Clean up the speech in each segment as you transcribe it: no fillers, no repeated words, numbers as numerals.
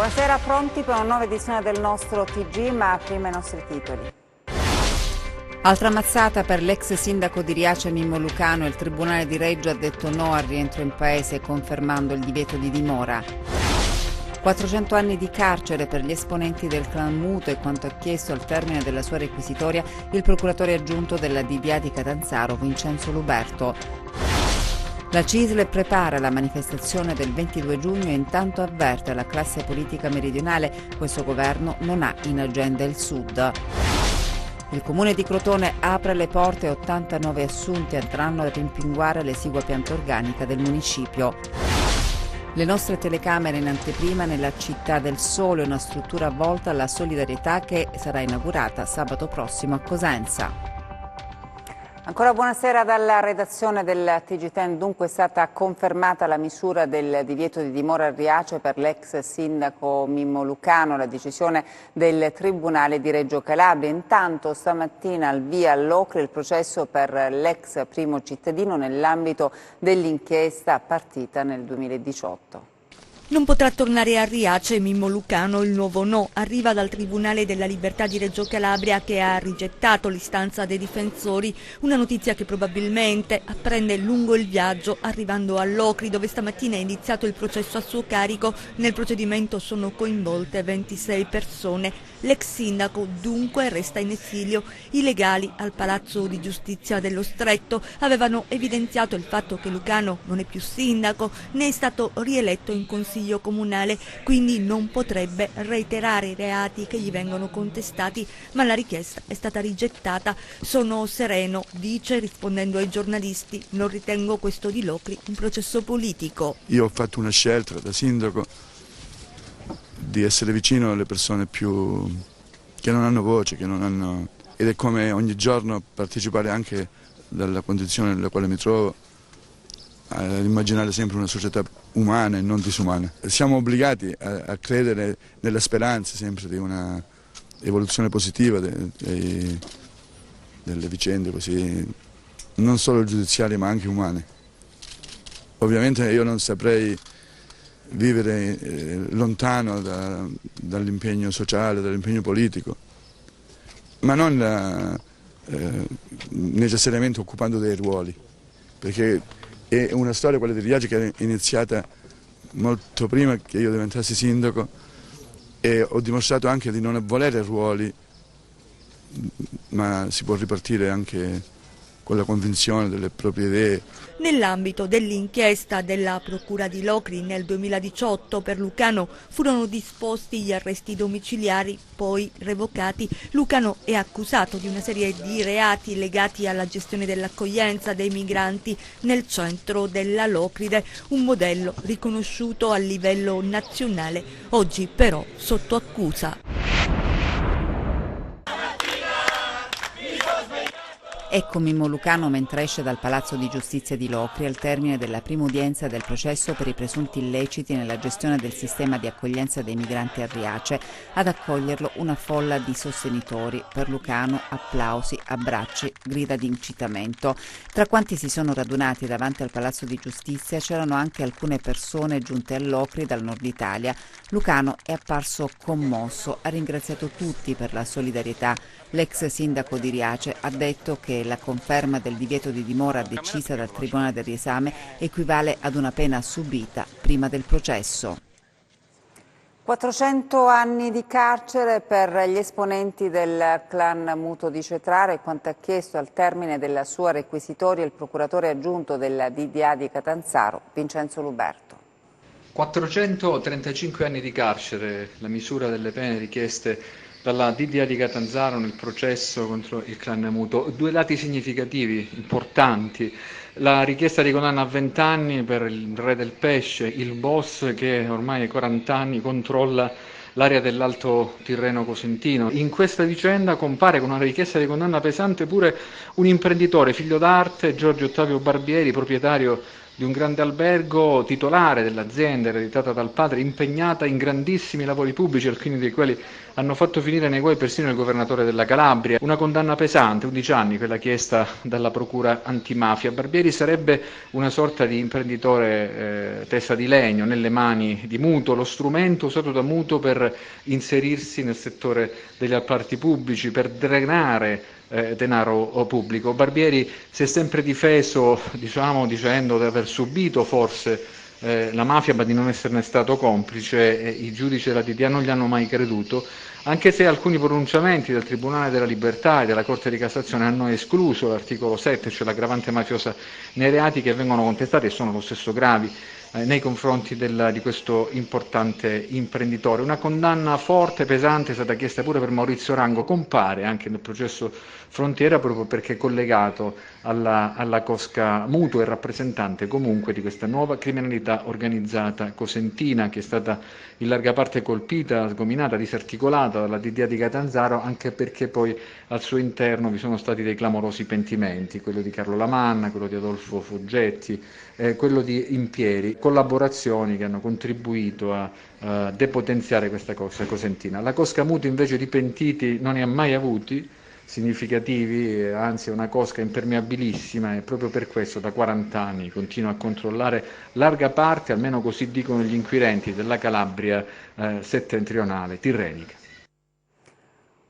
Buonasera, pronti per una nuova edizione del nostro TG, ma prima i nostri titoli. Altra mazzata per l'ex sindaco di Riace Mimmo Lucano. Il Tribunale di Reggio ha detto no al rientro in paese, confermando il divieto di dimora. 400 anni di carcere per gli esponenti del clan Muto e quanto ha chiesto al termine della sua requisitoria il procuratore aggiunto della DDA di Catanzaro, Vincenzo Luberto. La CISL prepara la manifestazione del 22 giugno e intanto avverte la classe politica meridionale: questo governo non ha in agenda il Sud. Il comune di Crotone apre le porte a 89 assunti, andranno a rimpinguare l'esigua pianta organica del municipio. Le nostre telecamere in anteprima nella Città del Sole, una struttura volta alla solidarietà che sarà inaugurata sabato prossimo a Cosenza. Ancora buonasera dalla redazione del TG10. Dunque è stata confermata la misura del divieto di dimora a Riace per l'ex sindaco Mimmo Lucano, la decisione del Tribunale di Reggio Calabria. Intanto stamattina al via all'Ocri il processo per l'ex primo cittadino nell'ambito dell'inchiesta partita nel 2018. Non potrà tornare a Riace Mimmo Lucano, il nuovo no arriva dal Tribunale della Libertà di Reggio Calabria che ha rigettato l'istanza dei difensori, una notizia che probabilmente apprende lungo il viaggio arrivando all'Ocri dove stamattina è iniziato il processo a suo carico. Nel procedimento sono coinvolte 26 persone. L'ex sindaco dunque resta in esilio. I legali al Palazzo di Giustizia dello Stretto avevano evidenziato il fatto che Lucano non è più sindaco, né è stato rieletto in consiglio comunale, quindi non potrebbe reiterare i reati che gli vengono contestati, ma la richiesta è stata rigettata. Sono sereno, dice rispondendo ai giornalisti, non ritengo questo di Locri un processo politico. Io ho fatto una scelta da sindaco di essere vicino alle persone più che non hanno voce, che non hanno, ed è come ogni giorno partecipare anche dalla condizione nella quale mi trovo ad immaginare sempre una società umana e non disumana. Siamo obbligati a credere nella speranza sempre di una evoluzione positiva delle vicende così, non solo giudiziarie ma anche umane. Ovviamente io non saprei vivere lontano dall'impegno sociale, dall'impegno politico, ma non necessariamente occupando dei ruoli, perché è una storia, quella di Riace, che è iniziata molto prima che io diventassi sindaco, e ho dimostrato anche di non volere ruoli, ma si può ripartire anche con la convinzione delle proprie idee. Nell'ambito dell'inchiesta della Procura di Locri nel 2018 per Lucano furono disposti gli arresti domiciliari, poi revocati. Lucano è accusato di una serie di reati legati alla gestione dell'accoglienza dei migranti nel centro della Locride, un modello riconosciuto a livello nazionale, oggi però sotto accusa. Ecco Mimmo Lucano mentre esce dal Palazzo di Giustizia di Locri al termine della prima udienza del processo per i presunti illeciti nella gestione del sistema di accoglienza dei migranti a Riace. Ad accoglierlo una folla di sostenitori. Per Lucano applausi, abbracci, grida di incitamento. Tra quanti si sono radunati davanti al Palazzo di Giustizia c'erano anche alcune persone giunte a Locri dal nord Italia. Lucano è apparso commosso, ha ringraziato tutti per la solidarietà. L'ex sindaco di Riace ha detto che la conferma del divieto di dimora decisa dal Tribunale del riesame equivale ad una pena subita prima del processo. 400 anni di carcere per gli esponenti del clan Muto di Cetraro e quanto ha chiesto al termine della sua requisitoria il procuratore aggiunto della DDA di Catanzaro, Vincenzo Luberto. 435 anni di carcere, la misura delle pene richieste dalla DDA di Catanzaro nel processo contro il clan Muto. Due dati significativi, importanti: la richiesta di condanna a 20 anni per il re del pesce, il boss che ormai a 40 anni controlla l'area dell'Alto Tirreno Cosentino. In questa vicenda compare con una richiesta di condanna pesante pure un imprenditore, figlio d'arte, Giorgio Ottavio Barbieri, proprietario di un grande albergo, titolare dell'azienda ereditata dal padre, impegnata in grandissimi lavori pubblici, alcuni dei quali hanno fatto finire nei guai persino il governatore della Calabria. Una condanna pesante, 11 anni, quella chiesta dalla procura antimafia. Barbieri sarebbe una sorta di imprenditore testa di legno, nelle mani di Muto, lo strumento usato da Muto per inserirsi nel settore degli appalti pubblici, per drenare denaro pubblico. Barbieri si è sempre difeso, dicendo di aver subito forse la mafia, ma di non esserne stato complice. I giudici della DDA non gli hanno mai creduto, anche se alcuni pronunciamenti del Tribunale della Libertà e della Corte di Cassazione hanno escluso l'articolo 7, cioè l'aggravante mafiosa nei reati che vengono contestati e sono lo stesso gravi nei confronti di questo importante imprenditore. Una condanna forte, pesante, è stata chiesta pure per Maurizio Rango, compare anche nel processo Frontiera proprio perché collegato alla cosca Mutuo e rappresentante comunque di questa nuova criminalità organizzata cosentina, che è stata in larga parte colpita, sgominata, disarticolata dalla DDA di Catanzaro, anche perché poi al suo interno vi sono stati dei clamorosi pentimenti, quello di Carlo Lamanna, quello di Adolfo Foggetti, quello di Impieri, collaborazioni che hanno contribuito a depotenziare questa cosca cosentina. La cosca Mutuo invece di pentiti non ne ha mai avuti significativi, anzi è una cosca impermeabilissima, e proprio per questo da 40 anni continua a controllare larga parte, almeno così dicono gli inquirenti, della Calabria settentrionale, tirrenica.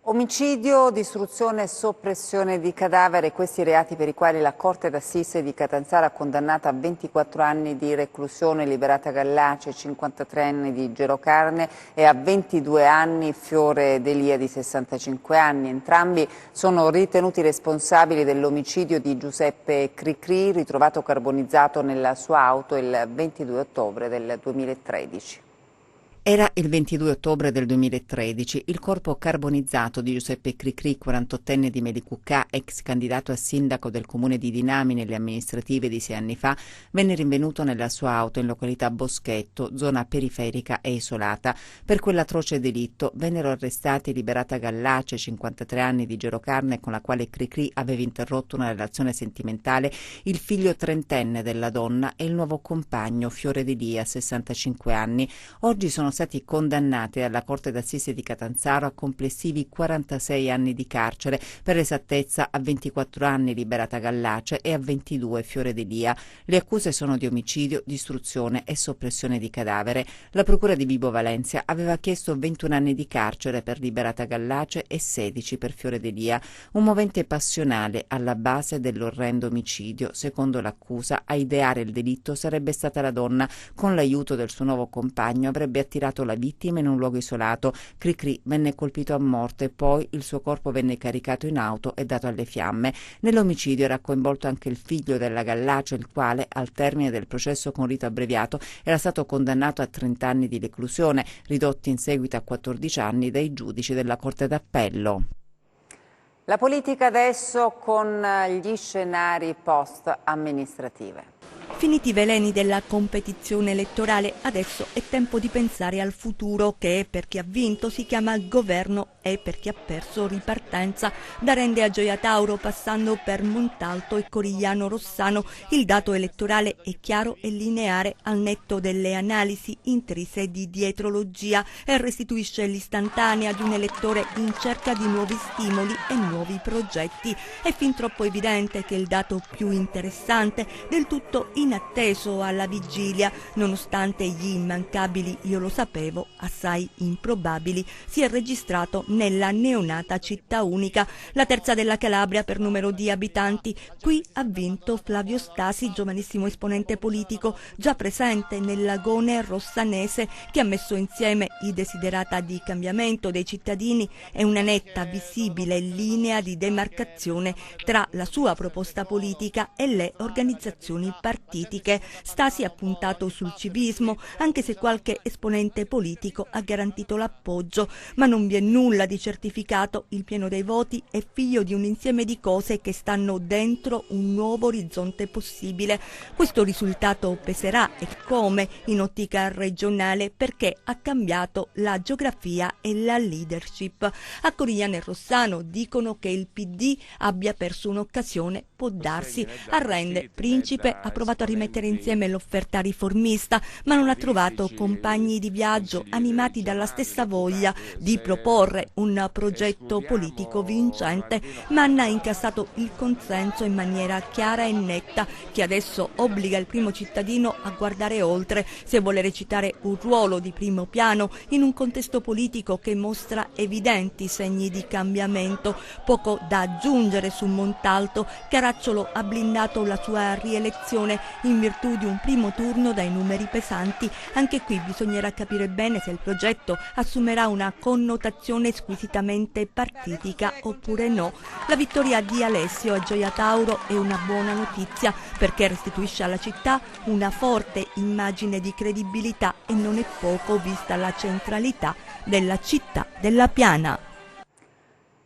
Omicidio, distruzione e soppressione di cadavere, questi reati per i quali la Corte d'Assise di Catanzaro ha condannato a 24 anni di reclusione Liberata Gallace, 53 anni di Gerocarne e a 22 anni Fiore Delia di 65 anni. Entrambi sono ritenuti responsabili dell'omicidio di Giuseppe Cricri, ritrovato carbonizzato nella sua auto il 22 ottobre del 2013. Era il 22 ottobre del 2013. Il corpo carbonizzato di Giuseppe Cricri, 48enne di Melicuccà, ex candidato a sindaco del comune di Dinami nelle amministrative di 6 anni fa, venne rinvenuto nella sua auto in località Boschetto, zona periferica e isolata. Per quell'atroce delitto vennero arrestati Liberata Gallace, 53 anni di Gerocarne, con la quale Cricri aveva interrotto una relazione sentimentale, il figlio trentenne della donna e il nuovo compagno Fiore Delia, 65 anni. Oggi sono stati condannati dalla Corte d'Assise di Catanzaro a complessivi 46 anni di carcere, per l'esattezza a 24 anni Liberata Gallace e a 22 Fiore Delia. Le accuse sono di omicidio, distruzione e soppressione di cadavere. La procura di Vibo Valentia aveva chiesto 21 anni di carcere per Liberata Gallace e 16 per Fiore Delia. Un movente passionale alla base dell'orrendo omicidio. Secondo l'accusa, a ideare il delitto sarebbe stata la donna. Con l'aiuto del suo nuovo compagno avrebbe attirato la vittima in un luogo isolato. Cricri venne colpito a morte, poi il suo corpo venne caricato in auto e dato alle fiamme. Nell'omicidio era coinvolto anche il figlio della Gallace, il quale, al termine del processo con rito abbreviato, era stato condannato a 30 anni di reclusione, ridotti in seguito a 14 anni dai giudici della Corte d'Appello. La politica adesso con gli scenari post-amministrative. Finiti i veleni della competizione elettorale, adesso è tempo di pensare al futuro, che per chi ha vinto si chiama governo e per chi ha perso ripartenza. Da Rende a Gioia Tauro, passando per Montalto e Corigliano Rossano, il dato elettorale è chiaro e lineare, al netto delle analisi intrise di dietrologia, e restituisce l'istantanea di un elettore in cerca di nuovi stimoli e nuovi progetti. È fin troppo evidente che il dato più interessante, del tutto inatteso alla vigilia, nonostante gli immancabili "io lo sapevo" assai improbabili, si è registrato nella neonata città unica, la terza della Calabria per numero di abitanti. Qui ha vinto Flavio Stasi, giovanissimo esponente politico già presente nell'agone rossanese, che ha messo insieme i desiderata di cambiamento dei cittadini e una netta, visibile linea di demarcazione tra la sua proposta politica e le organizzazioni partitiche. Stasi ha puntato sul civismo, anche se qualche esponente politico ha garantito l'appoggio, ma non vi è nulla di certificato. Il pieno dei voti è figlio di un insieme di cose che stanno dentro un nuovo orizzonte possibile. Questo risultato peserà, e come, in ottica regionale, perché ha cambiato la geografia e la leadership. A Corigliano e Rossano dicono che il PD abbia perso un'occasione, può darsi. A Rende, Principe ha provato provato a rimettere insieme l'offerta riformista, ma non ha trovato compagni di viaggio animati dalla stessa voglia di proporre un progetto politico vincente. Manna ha incassato il consenso in maniera chiara e netta, che adesso obbliga il primo cittadino a guardare oltre se vuole recitare un ruolo di primo piano in un contesto politico che mostra evidenti segni di cambiamento. Poco da aggiungere su Montalto. Caracciolo ha blindato la sua rielezione in virtù di un primo turno dai numeri pesanti. Anche qui bisognerà capire bene se il progetto assumerà una connotazione squisitamente partitica oppure no. La vittoria di Alessio a Gioia Tauro è una buona notizia perché restituisce alla città una forte immagine di credibilità e non è poco vista la centralità della città della Piana.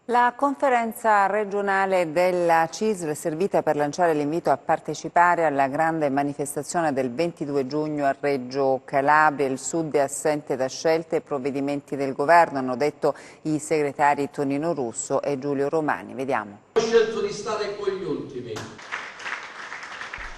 La conferenza regionale della CISL è servita per lanciare l'invito a partecipare alla grande manifestazione del 22 giugno a Reggio Calabria. Il Sud è assente da scelte e provvedimenti del governo, hanno detto i segretari Tonino Russo e Giulio Romani. Vediamo. Ho scelto di stare con gli ultimi.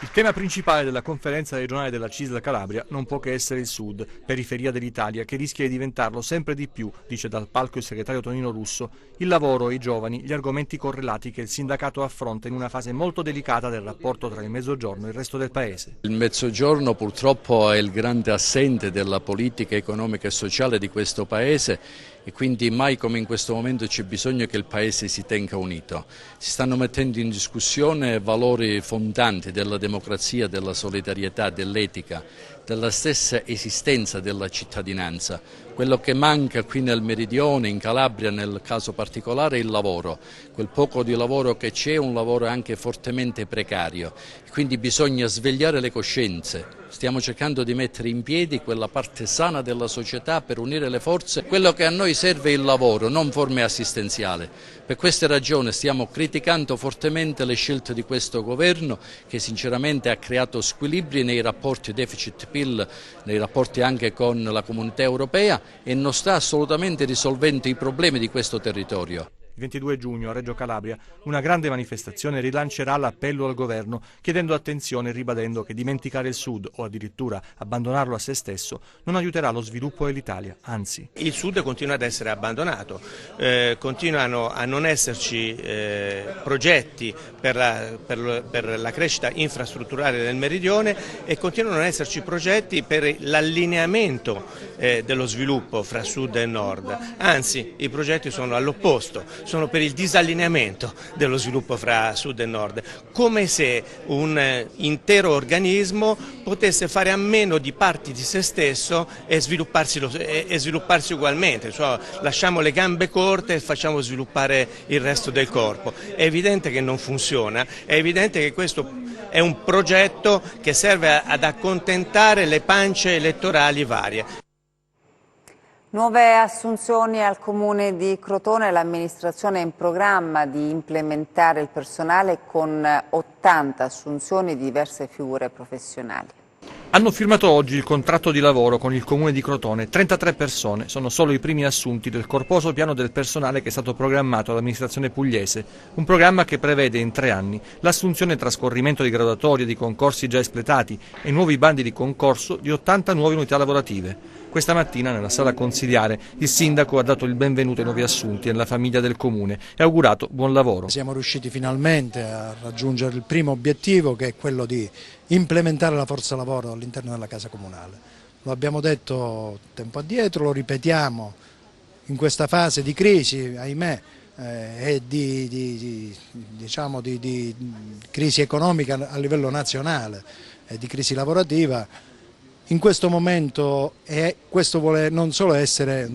Il tema principale della conferenza regionale della CISL Calabria non può che essere il Sud, periferia dell'Italia, che rischia di diventarlo sempre di più, dice dal palco il segretario Tonino Russo, il lavoro, i giovani, gli argomenti correlati che il sindacato affronta in una fase molto delicata del rapporto tra il Mezzogiorno e il resto del Paese. Il Mezzogiorno purtroppo è il grande assente della politica economica e sociale di questo Paese e quindi mai come in questo momento c'è bisogno che il Paese si tenga unito. Si stanno mettendo in discussione valori fondanti della democrazia, della solidarietà, dell'etica, della stessa esistenza della cittadinanza. Quello che manca qui nel Meridione, in Calabria nel caso particolare, è il lavoro. Quel poco di lavoro che c'è è un lavoro anche fortemente precario, quindi bisogna svegliare le coscienze. Stiamo cercando di mettere in piedi quella parte sana della società per unire le forze. Quello che a noi serve è il lavoro, non forme assistenziali. Per queste ragioni stiamo criticando fortemente le scelte di questo governo che sinceramente ha creato squilibri nei rapporti deficit-PIL, nei rapporti anche con la comunità europea e non sta assolutamente risolvendo i problemi di questo territorio. Il 22 giugno a Reggio Calabria una grande manifestazione rilancerà l'appello al governo chiedendo attenzione e ribadendo che dimenticare il Sud o addirittura abbandonarlo a se stesso non aiuterà lo sviluppo dell'Italia, anzi. Il Sud continua ad essere abbandonato, continuano a non esserci progetti per la crescita infrastrutturale del Meridione e continuano a non esserci progetti per l'allineamento dello sviluppo fra Sud e Nord, anzi i progetti sono all'opposto. Sono per il disallineamento dello sviluppo fra Sud e Nord, come se un intero organismo potesse fare a meno di parti di se stesso e svilupparsi ugualmente, cioè lasciamo le gambe corte e facciamo sviluppare il resto del corpo. È evidente che non funziona, è evidente che questo è un progetto che serve ad accontentare le pance elettorali varie. Nuove assunzioni al Comune di Crotone, l'amministrazione è in programma di implementare il personale con 80 assunzioni di diverse figure professionali. Hanno firmato oggi il contratto di lavoro con il Comune di Crotone, 33 persone, sono solo i primi assunti del corposo piano del personale che è stato programmato all'amministrazione pugliese, un programma che prevede in 3 anni l'assunzione e trascorrimento di graduatorie di concorsi già espletati e nuovi bandi di concorso di 80 nuove unità lavorative. Questa mattina nella sala consiliare il sindaco ha dato il benvenuto ai nuovi assunti nella famiglia del Comune e ha augurato buon lavoro. Siamo riusciti finalmente a raggiungere il primo obiettivo, che è quello di implementare la forza lavoro all'interno della Casa Comunale. Lo abbiamo detto tempo addietro, lo ripetiamo in questa fase di crisi, ahimè, e di crisi economica a livello nazionale e di crisi lavorativa. In questo momento questo vuole non solo essere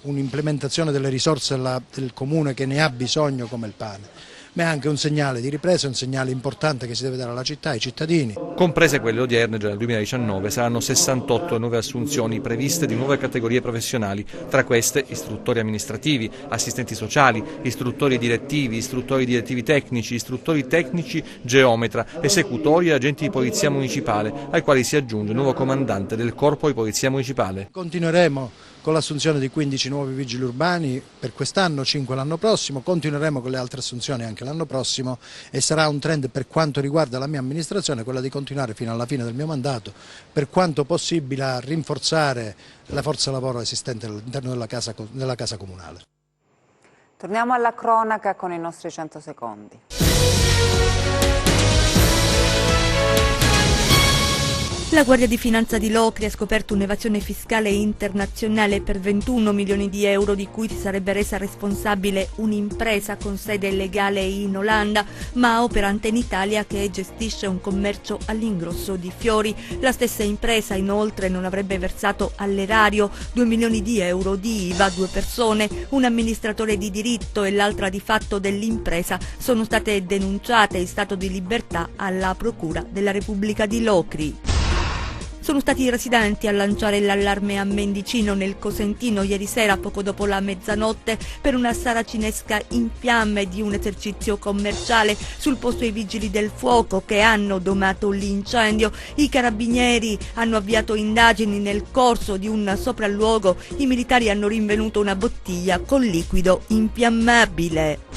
un'implementazione delle risorse del Comune che ne ha bisogno come il pane, ma è anche un segnale di ripresa, un segnale importante che si deve dare alla città, ai cittadini. Comprese quelle odierne, già nel 2019 saranno 68 nuove assunzioni previste di nuove categorie professionali, tra queste istruttori amministrativi, assistenti sociali, istruttori direttivi tecnici, istruttori tecnici, geometra, esecutori e agenti di polizia municipale, ai quali si aggiunge il nuovo comandante del Corpo di Polizia Municipale. Continueremo con l'assunzione di 15 nuovi vigili urbani per quest'anno, 5 l'anno prossimo. Continueremo con le altre assunzioni anche l'anno prossimo e sarà un trend per quanto riguarda la mia amministrazione, quella di continuare fino alla fine del mio mandato, per quanto possibile, a rinforzare la forza lavoro esistente all'interno della casa comunale. Torniamo alla cronaca con i nostri 100 secondi. La Guardia di Finanza di Locri ha scoperto un'evasione fiscale internazionale per 21 milioni di euro, di cui si sarebbe resa responsabile un'impresa con sede legale in Olanda, ma operante in Italia, che gestisce un commercio all'ingrosso di fiori. La stessa impresa inoltre non avrebbe versato all'erario 2 milioni di euro di IVA. 2 persone, un amministratore di diritto e l'altra di fatto dell'impresa, sono state denunciate in stato di libertà alla Procura della Repubblica di Locri. Sono stati i residenti a lanciare l'allarme a Mendicino, nel Cosentino, ieri sera poco dopo la mezzanotte, per una saracinesca in fiamme di un esercizio commerciale. Sul posto i vigili del fuoco, che hanno domato l'incendio. I carabinieri hanno avviato indagini. Nel corso di un sopralluogo i militari hanno rinvenuto una bottiglia con liquido infiammabile.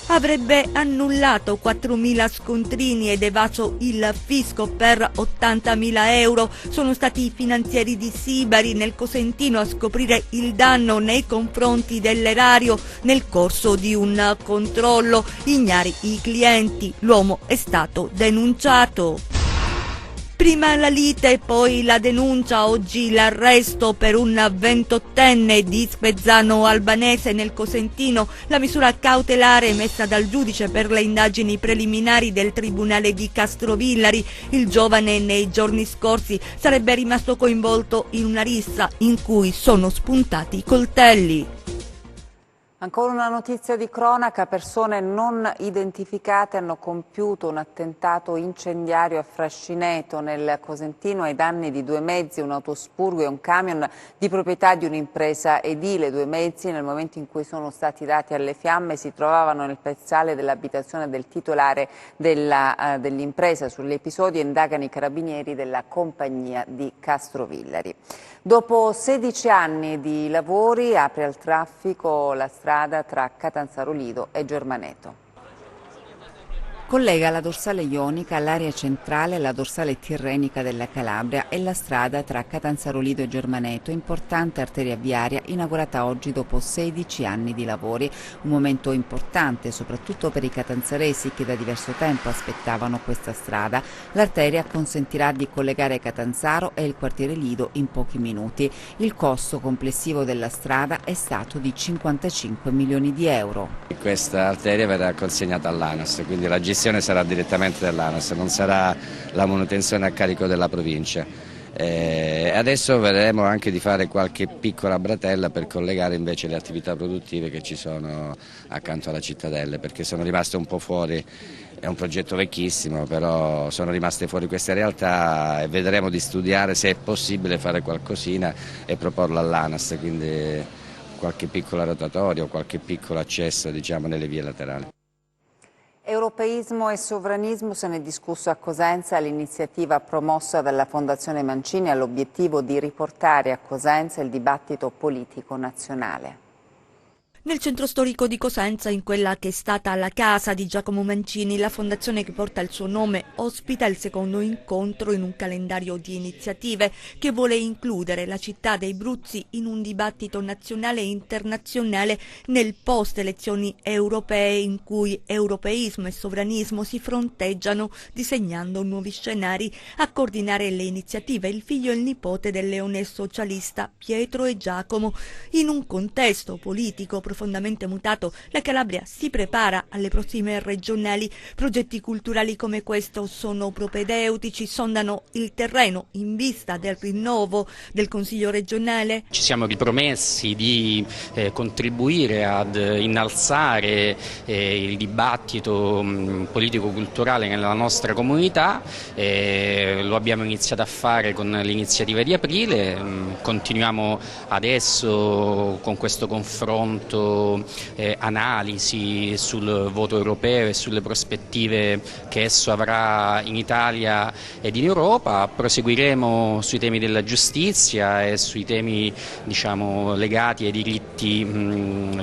Avrebbe annullato 4.000 scontrini ed evaso il fisco per 80.000 euro. Sono stati i finanzieri di Sibari, nel Cosentino, a scoprire il danno nei confronti dell'erario nel corso di un controllo. Ignari i clienti, l'uomo è stato denunciato. Prima la lite, poi la denuncia, oggi l'arresto per un 28enne di Spezzano Albanese, nel Cosentino. La misura cautelare emessa dal giudice per le indagini preliminari del Tribunale di Castrovillari. Il giovane nei giorni scorsi sarebbe rimasto coinvolto in una rissa in cui sono spuntati i coltelli. Ancora una notizia di cronaca: persone non identificate hanno compiuto un attentato incendiario a Frascineto, nel Cosentino, ai danni di 2 mezzi, un autospurgo e un camion di proprietà di un'impresa edile. 2 mezzi, nel momento in cui sono stati dati alle fiamme, si trovavano nel piazzale dell'abitazione del titolare dell'impresa. Sull'episodio indagano i carabinieri della compagnia di Castrovillari. Dopo 16 anni di lavori apre al traffico la strada tra Catanzaro Lido e Germaneto. Collega la dorsale ionica all'area centrale, la dorsale tirrenica della Calabria e la strada tra Catanzaro Lido e Germaneto, importante arteria viaria inaugurata oggi dopo 16 anni di lavori. Un momento importante soprattutto per i catanzaresi che da diverso tempo aspettavano questa strada. L'arteria consentirà di collegare Catanzaro e il quartiere Lido in pochi minuti. Il costo complessivo della strada è stato di 55 milioni di euro. Questa arteria verrà consegnata all'ANAS, quindi la gestione sarà direttamente dell'ANAS, non sarà la manutenzione a carico della provincia. Adesso vedremo anche di fare qualche piccola bretella per collegare invece le attività produttive che ci sono accanto alla Cittadella, perché sono rimaste un po' fuori. È un progetto vecchissimo, però sono rimaste fuori queste realtà e vedremo di studiare se è possibile fare qualcosina e proporlo all'ANAS, quindi qualche piccola rotatoria o qualche piccolo accesso, diciamo, nelle vie laterali. Europeismo e sovranismo, se ne è discusso a Cosenza. L'iniziativa promossa dalla Fondazione Mancini ha l'obiettivo di riportare a Cosenza il dibattito politico nazionale. Nel centro storico di Cosenza, in quella che è stata la casa di Giacomo Mancini, la fondazione che porta il suo nome ospita il secondo incontro in un calendario di iniziative che vuole includere la città dei Bruzzi in un dibattito nazionale e internazionale nel post-elezioni europee, in cui europeismo e sovranismo si fronteggiano disegnando nuovi scenari. A coordinare le iniziative il figlio e il nipote del leone socialista Pietro e Giacomo. In un contesto politico profondamente mutato, la Calabria si prepara alle prossime regionali. Progetti culturali come questo sono propedeutici, sondano il terreno in vista del rinnovo del Consiglio regionale. Ci siamo ripromessi di contribuire ad innalzare il dibattito politico-culturale nella nostra comunità. Lo abbiamo iniziato a fare con l'iniziativa di aprile, continuiamo adesso con questo confronto facendo analisi sul voto europeo e sulle prospettive che esso avrà in Italia ed in Europa. Proseguiremo sui temi della giustizia e sui temi, diciamo, legati ai diritti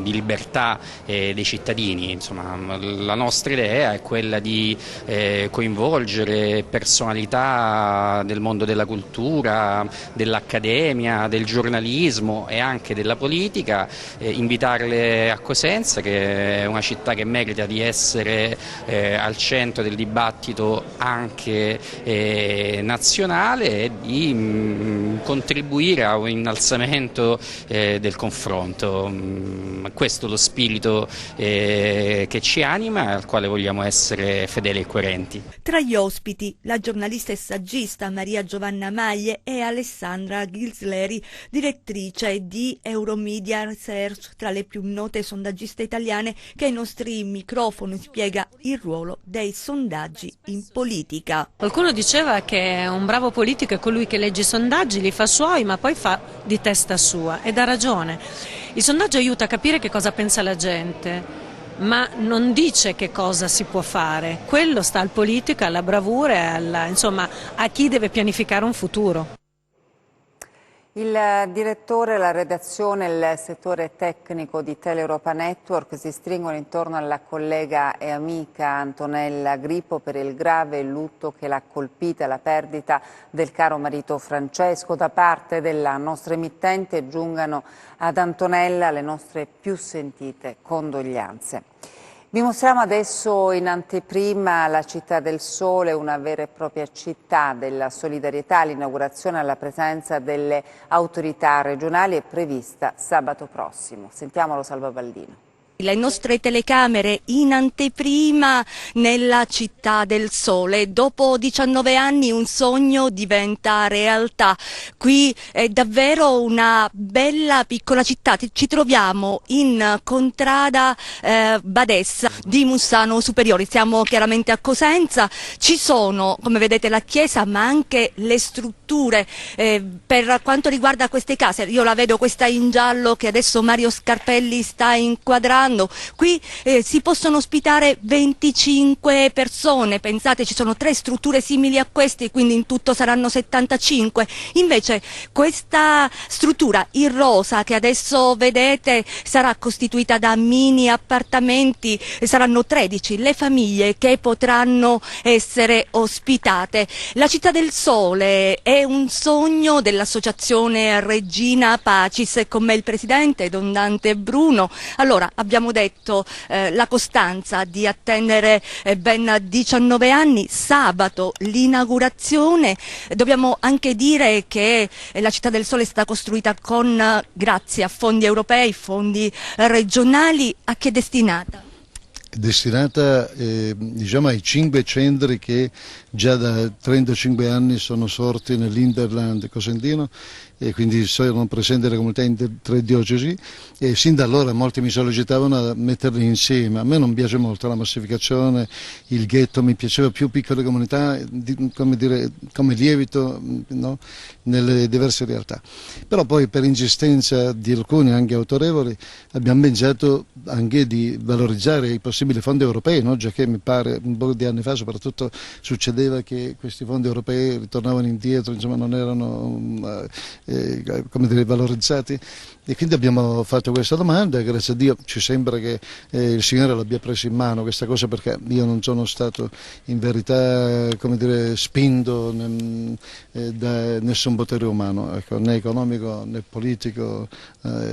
di libertà dei cittadini. Insomma, la nostra idea è quella di coinvolgere personalità del mondo della cultura, dell'accademia, del giornalismo e anche della politica, invitarle a Cosenza, che è una città che merita di essere al centro del dibattito anche nazionale, e di contribuire a un innalzamento del confronto. Questo è lo spirito che ci anima e al quale vogliamo essere fedeli e coerenti. Tra gli ospiti la giornalista e saggista Maria Giovanna Maglie e Alessandra Ghisleri, direttrice di Euromedia Research, tra le più note sondaggiste italiane, che ai nostri microfoni spiega il ruolo dei sondaggi in politica. Qualcuno diceva che un bravo politico è colui che legge i sondaggi, li fa suoi, ma poi fa di testa sua, ed ha ragione. Il sondaggio aiuta a capire che cosa pensa la gente, ma non dice che cosa si può fare. Quello sta al politico, alla bravura, insomma, a chi deve pianificare un futuro. Il direttore, la redazione e il settore tecnico di Teleuropa Network si stringono intorno alla collega e amica Antonella Grippo per il grave lutto che l'ha colpita, la perdita del caro marito Francesco. Da parte della nostra emittente giungano ad Antonella le nostre più sentite condoglianze. Vi mostriamo adesso in anteprima la Città del Sole, una vera e propria città della solidarietà. L'inaugurazione alla presenza delle autorità regionali è prevista sabato prossimo. Sentiamolo Salva Baldino. Le nostre telecamere in anteprima nella Città del Sole. Dopo 19 anni un sogno diventa realtà. Qui è davvero una bella piccola città. Ci troviamo in contrada Badessa di Mussano Superiore. Siamo chiaramente a Cosenza. Ci sono, come vedete, la chiesa, ma anche le strutture per quanto riguarda queste case. Io la vedo questa in giallo che adesso Mario Scarpelli sta inquadrando. Qui si possono ospitare 25 persone, pensate, ci sono 3 strutture simili a queste, quindi in tutto saranno 75. Invece questa struttura in rosa che adesso vedete sarà costituita da mini appartamenti, saranno 13 le famiglie che potranno essere ospitate. La Città del Sole è un sogno dell'associazione Regina Pacis, e con me il presidente Don Dante Bruno. Allora, abbiamo detto la costanza di attendere ben 19 anni, sabato l'inaugurazione. Dobbiamo anche dire che la Città del Sole è stata costruita grazie a fondi europei, fondi regionali. A che è destinata? Destinata diciamo ai 5 centri che già da 35 anni sono sorti nell'Interland cosentino, e quindi sono presenti le comunità in 3 diocesi, e sin da allora molti mi sollecitavano a metterli insieme. A me non piace molto la massificazione, il ghetto, mi piaceva più piccole comunità, come lievito, no? Nelle diverse realtà. Però poi, per insistenza di alcuni anche autorevoli, abbiamo pensato anche di valorizzare i possibili fondi europei, no? Già che mi pare un po' di anni fa soprattutto succedeva che questi fondi europei ritornavano indietro, insomma non erano valorizzati, e quindi abbiamo fatto questa domanda, e grazie a Dio ci sembra che il Signore l'abbia preso in mano questa cosa, perché io non sono stato in verità spinto da nessun potere umano, ecco, né economico né politico,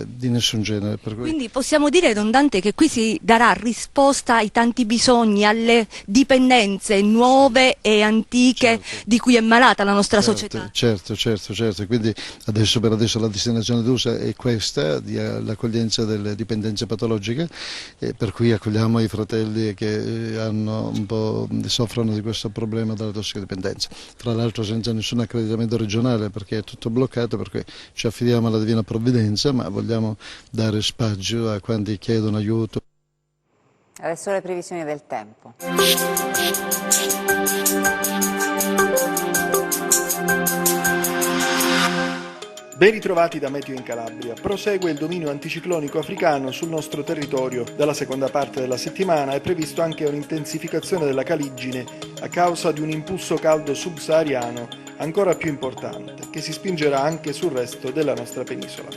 di nessun genere. Per cui... Quindi possiamo dire, Don Dante, che qui si darà risposta ai tanti bisogni, alle dipendenze nuove e antiche, certo, di cui è malata la nostra società. Certo, quindi per adesso la destinazione d'uso è questa, l'accoglienza delle dipendenze patologiche, per cui accogliamo i fratelli che soffrono di questo problema della tossicodipendenza. Tra l'altro senza nessun accreditamento regionale, perché è tutto bloccato, per cui ci affidiamo alla Divina Provvidenza, ma vogliamo dare spazio a quanti chiedono aiuto. Adesso le previsioni del tempo. Ben ritrovati da Meteo in Calabria. Prosegue il dominio anticiclonico africano sul nostro territorio. Dalla seconda parte della settimana è previsto anche un'intensificazione della caligine a causa di un impulso caldo subsahariano ancora più importante, che si spingerà anche sul resto della nostra penisola.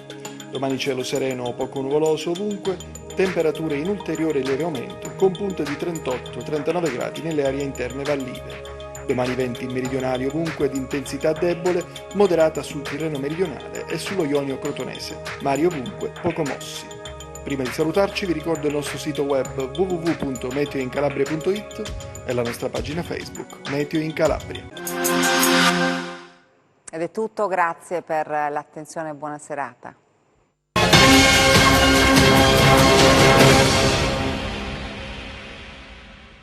Domani cielo sereno o poco nuvoloso ovunque, temperature in ulteriore lieve aumento, con punte di 38-39 gradi nelle aree interne vallive. Domani venti meridionali ovunque di intensità debole, moderata sul Tirreno meridionale e sullo Ionio Crotonese, mari ovunque poco mossi. Prima di salutarci vi ricordo il nostro sito web www.meteoincalabria.it e la nostra pagina Facebook Meteo in Calabria. Ed è tutto, grazie per l'attenzione e buona serata.